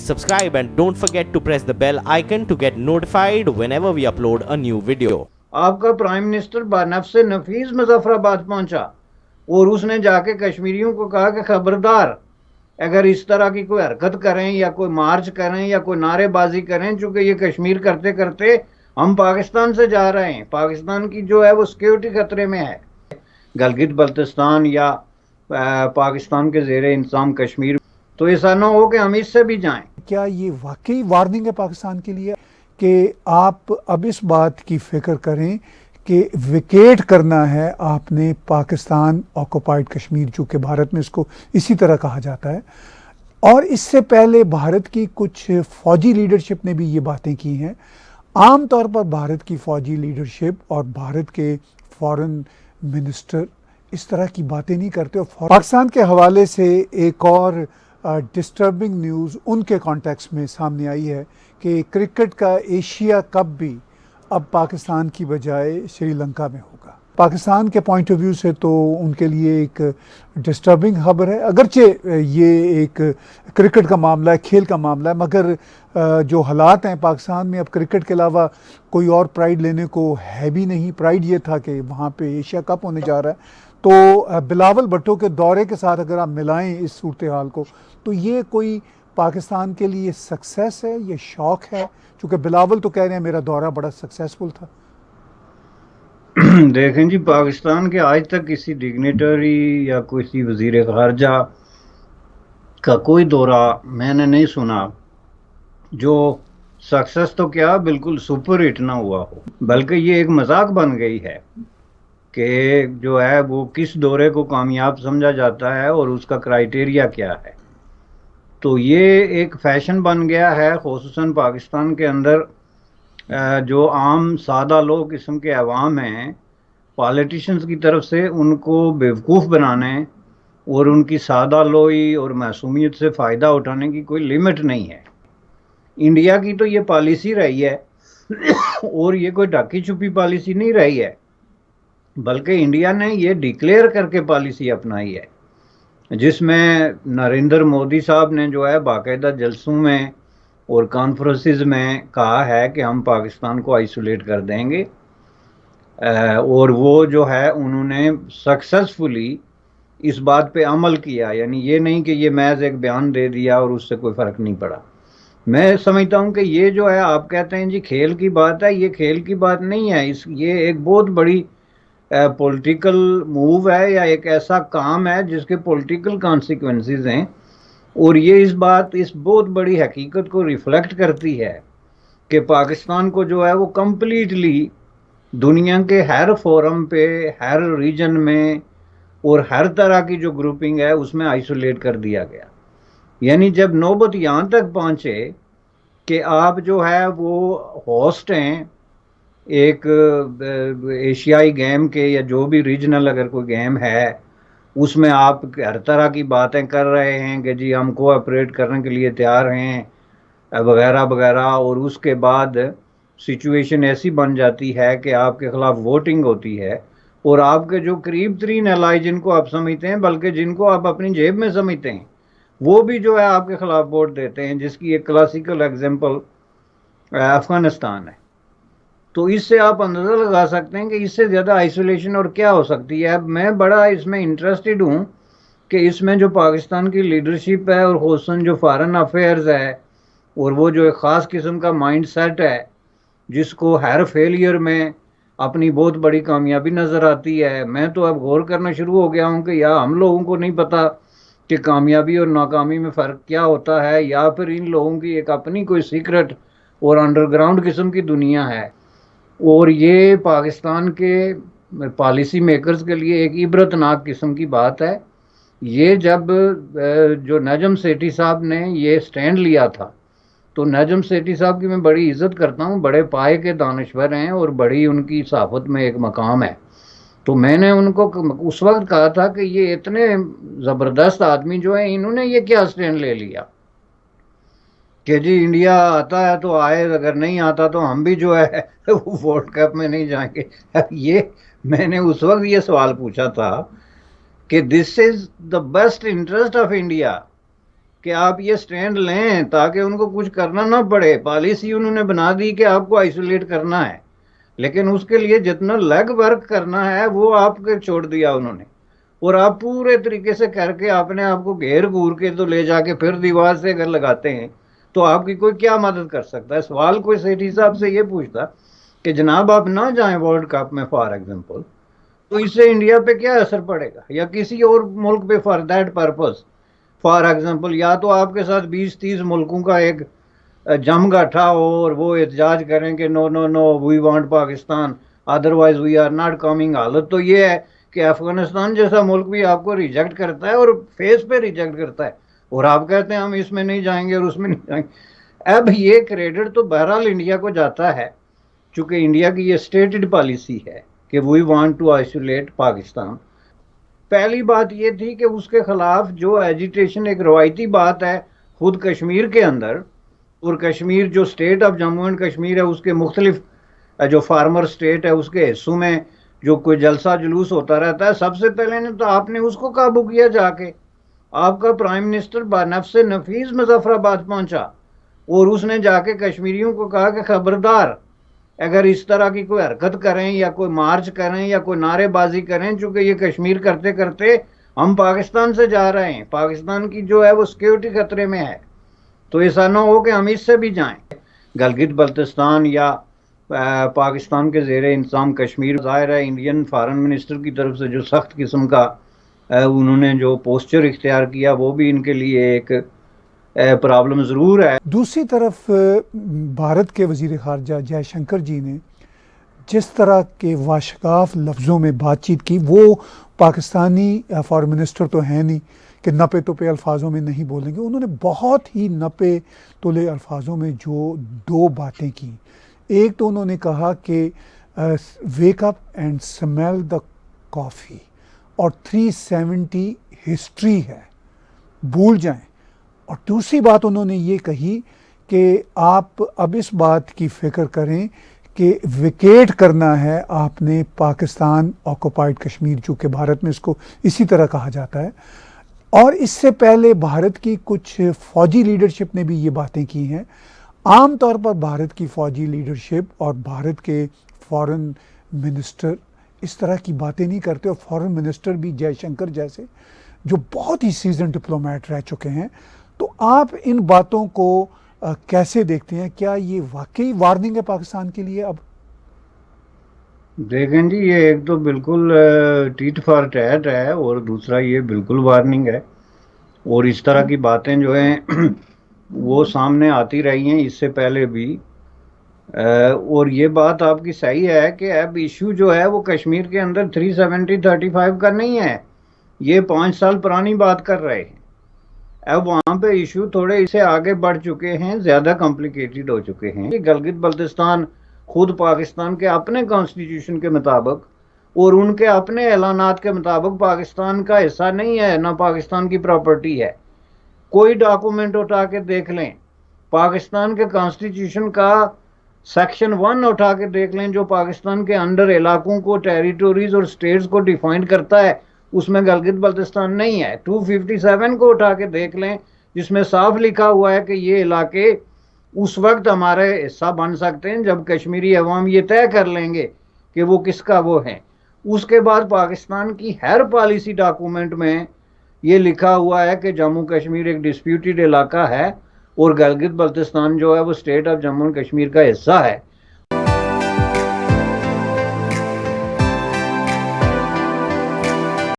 Subscribe and don't forget to press the bell icon to get notified whenever we upload a new video. आपका prime minister बानफ़्से नफीस मुजफ्फराबाद पहुंचा और उसने जाके कश्मीरियों को कहा कि खबरदार, अगर इस तरह की कोई हरकत करें या कोई मार्च करें या कोई नारेबाजी करें, चूंकि ये कश्मीर करते करते हम पाकिस्तान से जा रहे हैं, पाकिस्तान की जो है वो सिक्योरिटी खतरे में है। गलगित बल्तिस्तान या पाकिस्तान के ज़ेरे इंतजाम कश्मीर, तो ऐसा ना हो कि हम इससे भी जाएं। क्या ये वाकई वार्निंग है पाकिस्तान के लिए कि आप अब इस बात की फिक्र करें कि विकेट करना है आपने पाकिस्तान ऑक्युपाइड कश्मीर, जो कि भारत में इसको इसी तरह कहा जाता है, और इससे पहले भारत की कुछ फौजी लीडरशिप ने भी ये बातें की हैं। आम तौर पर भारत की फौजी लीडरशिप और भारत के फॉरेन मिनिस्टर इस तरह की बातें नहीं करते। और पाकिस्तान के हवाले से एक और डिस्टर्बिंग न्यूज़ उनके कॉन्टेक्स्ट में सामने आई है कि क्रिकेट का एशिया कप भी अब पाकिस्तान की बजाय श्रीलंका में होगा। पाकिस्तान के पॉइंट ऑफ व्यू से तो उनके लिए एक डिस्टर्बिंग खबर है, अगरचे ये एक क्रिकेट का मामला है, खेल का मामला है, मगर जो हालात हैं पाकिस्तान में, अब क्रिकेट के अलावा कोई और प्राइड लेने को है भी नहीं। प्राइड ये था कि वहाँ पे एशिया कप होने जा रहा है। तो बिलावल भुट्टो के दौरे के साथ अगर आप मिलाएं इस सूरत हाल को, तो ये कोई पाकिस्तान के लिए सक्सेस है, ये शौक है? चूँकि बिलावल तो कह रहे हैं मेरा दौरा बड़ा सक्सेसफुल था। देखें जी, पाकिस्तान के आज तक किसी डिग्नेटरी या किसी वजीर खारजा का कोई दौरा मैंने नहीं सुना जो सक्सेस तो क्या बिल्कुल सुपर हिट ना हुआ हो, बल्कि ये एक मजाक बन गई है कि जो है वो किस दौरे को कामयाब समझा जाता है और उसका क्राइटेरिया क्या है। तो ये एक फैशन बन गया है, खुसूसन पाकिस्तान के अंदर जो आम सादा लोग किस्म के अवाम हैं, पॉलिटिशियंस की तरफ से उनको बेवकूफ़ बनाने और उनकी सादा लोई और मासूमियत से फ़ायदा उठाने की कोई लिमिट नहीं है। इंडिया की तो ये पॉलिसी रही है और ये कोई ढकी छुपी पॉलिसी नहीं रही है, बल्कि इंडिया ने ये डिक्लेयर करके पॉलिसी अपनाई है, जिसमें नरेंद्र मोदी साहब ने जो है बाकायदा जलसों में और कॉन्फ्रेंसेस में कहा है कि हम पाकिस्तान को आइसोलेट कर देंगे, और वो जो है उन्होंने सक्सेसफुली इस बात पे अमल किया। यानी ये नहीं कि ये महज एक बयान दे दिया और उससे कोई फ़र्क नहीं पड़ा। मैं समझता हूँ कि ये जो है, आप कहते हैं जी खेल की बात है, ये खेल की बात नहीं है। ये एक बहुत बड़ी पॉलिटिकल मूव है या एक ऐसा काम है जिसके पॉलिटिकल कॉन्सिक्वेंसेस हैं, और ये इस बहुत बड़ी हकीकत को रिफ्लेक्ट करती है कि पाकिस्तान को जो है वो कम्प्लीटली दुनिया के हर फोरम पे, हर रीजन में और हर तरह की जो ग्रुपिंग है उसमें आइसोलेट कर दिया गया। यानी जब नौबत यहाँ तक पहुँचे कि आप जो है वो होस्ट हैं एक एशियाई गेम के या जो भी रीजनल अगर कोई गेम है, उसमें आप हर तरह की बातें कर रहे हैं कि जी हम कोऑपरेट करने के लिए तैयार हैं वगैरह वगैरह, और उसके बाद सिचुएशन ऐसी बन जाती है कि आपके ख़िलाफ़ वोटिंग होती है और आपके जो करीब तरीन एलाई जिनको आप समझते हैं, बल्कि जिनको आप अपनी जेब में समझते हैं, वो भी जो है आपके ख़िलाफ़ वोट देते हैं, जिसकी एक क्लासिकल एग्जांपल अफ़गानिस्तान है। तो इससे आप अंदाज़ा लगा सकते हैं कि इससे ज़्यादा आइसोलेशन और क्या हो सकती है। अब मैं बड़ा इसमें इंटरेस्टेड हूँ कि इसमें जो पाकिस्तान की लीडरशिप है और खुसूसन जो फॉरेन अफेयर्स है और वो जो एक ख़ास किस्म का माइंड सेट है जिसको हर फेलियर में अपनी बहुत बड़ी कामयाबी नज़र आती है। मैं तो अब गौर करना शुरू हो गया हूँ कि या हम लोगों को नहीं पता कि कामयाबी और नाकामी में फ़र्क क्या होता है, या फिर इन लोगों की एक अपनी कोई सीक्रेट और अंडरग्राउंड किस्म की दुनिया है। और ये पाकिस्तान के पॉलिसी मेकर्स के लिए एक इबरतनाक किस्म की बात है। ये जब जो नजम सेठी साहब ने ये स्टैंड लिया था, तो नजम सेठी साहब की मैं बड़ी इज़्ज़त करता हूँ, बड़े पाए के दानश्वर हैं और बड़ी उनकी सहाफ़त में एक मकाम है। तो मैंने उनको उस वक्त कहा था कि ये इतने ज़बरदस्त आदमी जो हैं, इन्होंने ये क्या स्टैंड ले लिया कि जी इंडिया आता है तो आए, अगर नहीं आता तो हम भी जो है वो वर्ल्ड कप में नहीं जाएंगे। ये मैंने उस वक्त ये सवाल पूछा था कि this is the best interest of India कि आप ये स्टैंड लें ताकि उनको कुछ करना ना पड़े। पॉलिसी उन्होंने बना दी कि आपको आइसोलेट करना है, लेकिन उसके लिए जितना लेग वर्क करना है वो आपके छोड़ दिया उन्होंने। और आप पूरे तरीके से करके अपने आप को घेर घूर के तो ले जाके फिर दीवार से अगर लगाते हैं तो आपकी कोई क्या मदद कर सकता है। सवाल कोई सेठी साहब से ये पूछता कि जनाब आप ना जाएं वर्ल्ड कप में फॉर एग्जांपल, तो इससे इंडिया पे क्या असर पड़ेगा, या किसी और मुल्क पे for that purpose. For example या तो आपके साथ 20-30 मुल्कों का एक जमगाठा हो और वो एहतजाज करें कि no no no we want Pakistan otherwise we are not coming. हालत तो ये है कि अफगानिस्तान जैसा मुल्क भी आपको रिजेक्ट करता है और फेस पे रिजेक्ट करता है, और आप कहते हैं हम इसमें नहीं जाएंगे और उसमें नहीं जाएंगे। अब ये क्रेडिट तो बहरहाल इंडिया को जाता है, चूंकि इंडिया की ये स्टेटेड पॉलिसी है कि we want to isolate Pakistan. पहली बात ये थी कि उसके खिलाफ जो एजिटेशन एक रवायती बात है खुद कश्मीर के अंदर, और कश्मीर जो state of Jammu and Kashmir है उसके मुख्तलिफ जो फार्मर स्टेट है उसके हिस्सों में जो कोई जलसा जुलूस होता रहता है, सबसे पहले ने तो आपने उसको काबू किया जाके। आपका प्राइम मिनिस्टर बानफ़्से नफीस मुजफ्फराबाद पहुंचा और उसने जाके कश्मीरियों को कहा कि खबरदार अगर इस तरह की कोई हरकत करें या कोई मार्च करें या कोई नारेबाजी करें, चूंकि ये कश्मीर करते करते हम पाकिस्तान से जा रहे हैं, पाकिस्तान की जो है वो सिक्योरिटी खतरे में है, तो ऐसा ना हो कि हम इससे भी जाएं। गलगित बल्तिस्तान या पाकिस्तान के ज़ेरे इंतज़ाम कश्मीर, ज़ाहिर है इंडियन फॉरेन मिनिस्टर की तरफ से जो सख्त किस्म का उन्होंने जो पोस्चर इख्तियार किया वो भी इनके लिए एक प्रॉब्लम ज़रूर है। दूसरी तरफ भारत के वज़ीर ख़ारजा जयशंकर जी ने जिस तरह के वाशगाफ लफ्ज़ों में बातचीत की, वो पाकिस्तानी फॉरेन मिनिस्टर तो हैं नहीं कि नपे तुपे अल्फाजों में नहीं बोलेंगे। उन्होंने बहुत ही नपे तुले अल्फाजों में जो दो बातें की, एक तो उन्होंने कहा कि wake up and smell the coffee, और 370 हिस्ट्री है, भूल जाएं। और दूसरी बात उन्होंने ये कही कि आप अब इस बात की फ़िक्र करें कि विकेट करना है आपने पाकिस्तान ऑक्युपाइड कश्मीर, जो कि भारत में इसको इसी तरह कहा जाता है। और इससे पहले भारत की कुछ फ़ौजी लीडरशिप ने भी ये बातें की हैं। आम तौर पर भारत की फ़ौजी लीडरशिप और भारत के फॉरेन मिनिस्टर इस तरह की बातें नहीं करते, और फॉरेन मिनिस्टर भी जयशंकर जैसे जो बहुत ही सीजन डिप्लोमेट रह चुके हैं। तो आप इन बातों को कैसे देखते हैं? क्या ये वाकई वार्निंग है पाकिस्तान के लिए? अब देखें जी, ये एक तो बिल्कुल टीट फॉर टैट है और दूसरा ये बिल्कुल वार्निंग है, और इस तरह की बातें जो हैं वो सामने आती रही हैं इससे पहले भी। और ये बात आपकी सही है कि अब इशू जो है वो कश्मीर के अंदर 370-35 का नहीं है, ये 5 साल पुरानी बात कर रहे हैं। अब वहाँ पे इशू थोड़े इससे आगे बढ़ चुके हैं, ज़्यादा कॉम्प्लिकेटेड हो चुके हैं। गलगित बल्तिस्तान खुद पाकिस्तान के अपने कॉन्स्टिट्यूशन के मुताबिक और उनके अपने ऐलानात के मुताबिक पाकिस्तान का हिस्सा नहीं है, ना पाकिस्तान की प्रॉपर्टी है। कोई डॉक्यूमेंट उठा के देख लें, पाकिस्तान के कॉन्स्टिट्यूशन का सेक्शन 1 उठा के देख लें जो पाकिस्तान के अंडर इलाकों को, टेरिटोरीज और स्टेट्स को डिफाइन करता है, उसमें गलगित बल्तिस्तान नहीं है। 257 को उठा के देख लें जिसमें साफ लिखा हुआ है कि ये इलाके उस वक्त हमारे हिस्सा बन सकते हैं जब कश्मीरी अवाम ये तय कर लेंगे कि वो किसका वो है। उसके बाद पाकिस्तान की हर पॉलिसी डॉक्यूमेंट में ये लिखा हुआ है कि जम्मू कश्मीर एक डिस्प्यूटेड इलाका है और गलगित बल्तिस्तान जो है वो state of Jammu and Kashmir का हिस्सा है।